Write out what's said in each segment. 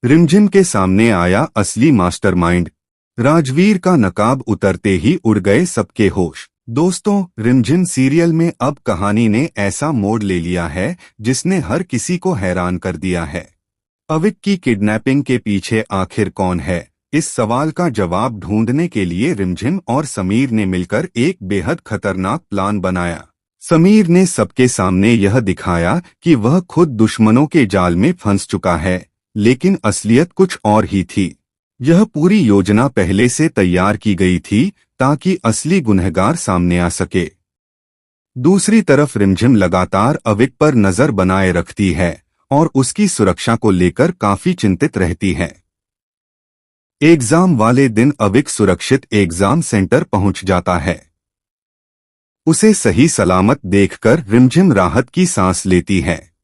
रिमझिम के सामने आया असली मास्टरमाइंड। राजवीर का नकाब उतरते ही उड़ गए सबके होश। दोस्तों, रिमझिम सीरियल में अब कहानी ने ऐसा मोड़ ले लिया है जिसने हर किसी को हैरान कर दिया है। अविक की किडनैपिंग के पीछे आखिर कौन है? इस सवाल का जवाब ढूंढने के लिए रिमझिम और समीर ने मिलकर एक बेहद खतरनाक प्लान बनाया। समीर ने सबके सामने यह दिखाया कि वह खुद दुश्मनों के जाल में फंस चुका है, लेकिन असलियत कुछ और ही थी। यह पूरी योजना पहले से तैयार की गई थी ताकि असली गुनहगार सामने आ सके। दूसरी तरफ रिमझिम लगातार अविक पर नजर बनाए रखती है और उसकी सुरक्षा को लेकर काफी चिंतित रहती है। एग्जाम वाले दिन अविक सुरक्षित एग्जाम सेंटर पहुंच जाता है। उसे सही सलामत देखकर रिमझिम राहत की सांस लेती है,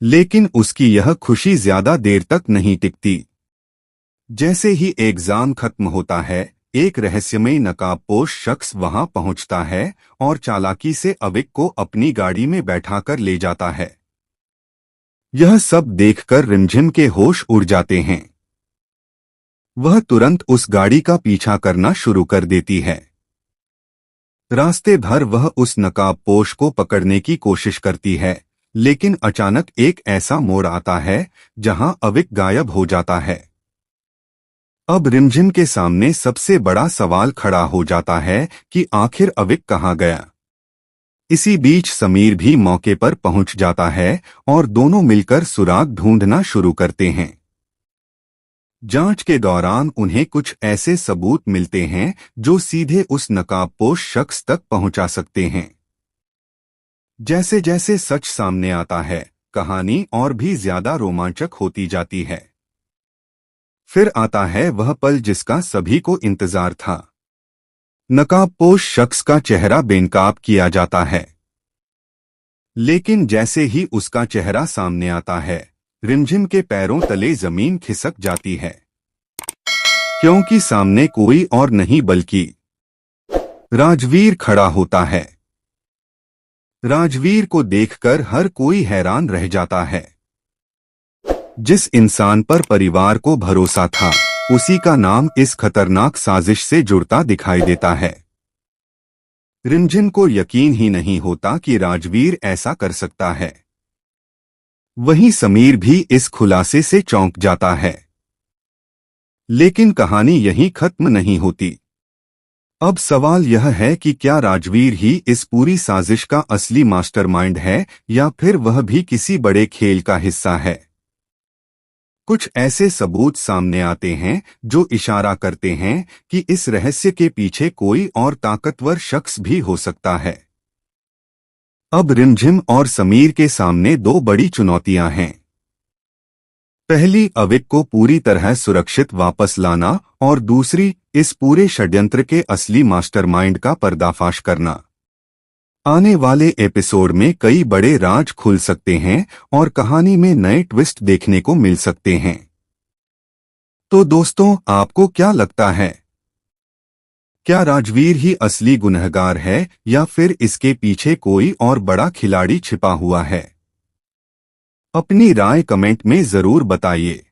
लेकिन उसकी यह खुशी ज्यादा देर तक नहीं टिकती। जैसे ही एग्जाम खत्म होता है, एक रहस्यमयी नकाबपोश शख्स वहां पहुंचता है और चालाकी से अविक को अपनी गाड़ी में बैठाकर ले जाता है। यह सब देखकर रिमझिम के होश उड़ जाते हैं। वह तुरंत उस गाड़ी का पीछा करना शुरू कर देती है। रास्ते भर वह उस नकाबपोश को पकड़ने की कोशिश करती है, लेकिन अचानक एक ऐसा मोड़ आता है जहां अविक गायब हो जाता है। अब रिमझिम के सामने सबसे बड़ा सवाल खड़ा हो जाता है कि आखिर अविक कहाँ गया। इसी बीच समीर भी मौके पर पहुंच जाता है और दोनों मिलकर सुराग ढूंढना शुरू करते हैं। जांच के दौरान उन्हें कुछ ऐसे सबूत मिलते हैं जो सीधे उस नकाबपोश शख्स तक पहुंचा सकते हैं। जैसे जैसे सच सामने आता है, कहानी और भी ज्यादा रोमांचक होती जाती है। फिर आता है वह पल जिसका सभी को इंतजार था। नकाबपोश शख्स का चेहरा बेनकाब किया जाता है, लेकिन जैसे ही उसका चेहरा सामने आता है, रिमझिम के पैरों तले जमीन खिसक जाती है, क्योंकि सामने कोई और नहीं बल्कि राजवीर खड़ा होता है। राजवीर को देखकर हर कोई हैरान रह जाता है। जिस इंसान पर परिवार को भरोसा था, उसी का नाम इस खतरनाक साजिश से जुड़ता दिखाई देता है। रिमझिम को यकीन ही नहीं होता कि राजवीर ऐसा कर सकता है। वहीं समीर भी इस खुलासे से चौंक जाता है। लेकिन कहानी यहीं खत्म नहीं होती। अब सवाल यह है कि क्या राजवीर ही इस पूरी साजिश का असली मास्टरमाइंड है या फिर वह भी किसी बड़े खेल का हिस्सा है। कुछ ऐसे सबूत सामने आते हैं जो इशारा करते हैं कि इस रहस्य के पीछे कोई और ताकतवर शख्स भी हो सकता है। अब रिमझिम और समीर के सामने दो बड़ी चुनौतियां हैं। पहली, अविक को पूरी तरह सुरक्षित वापस लाना, और दूसरी, इस पूरे षड्यंत्र के असली मास्टरमाइंड का पर्दाफाश करना। आने वाले एपिसोड में कई बड़े राज खुल सकते हैं और कहानी में नए ट्विस्ट देखने को मिल सकते हैं। तो दोस्तों, आपको क्या लगता है? क्या राजवीर ही असली गुनहगार है या फिर इसके पीछे कोई और बड़ा खिलाड़ी छिपा हुआ है? अपनी राय कमेंट में जरूर बताइए।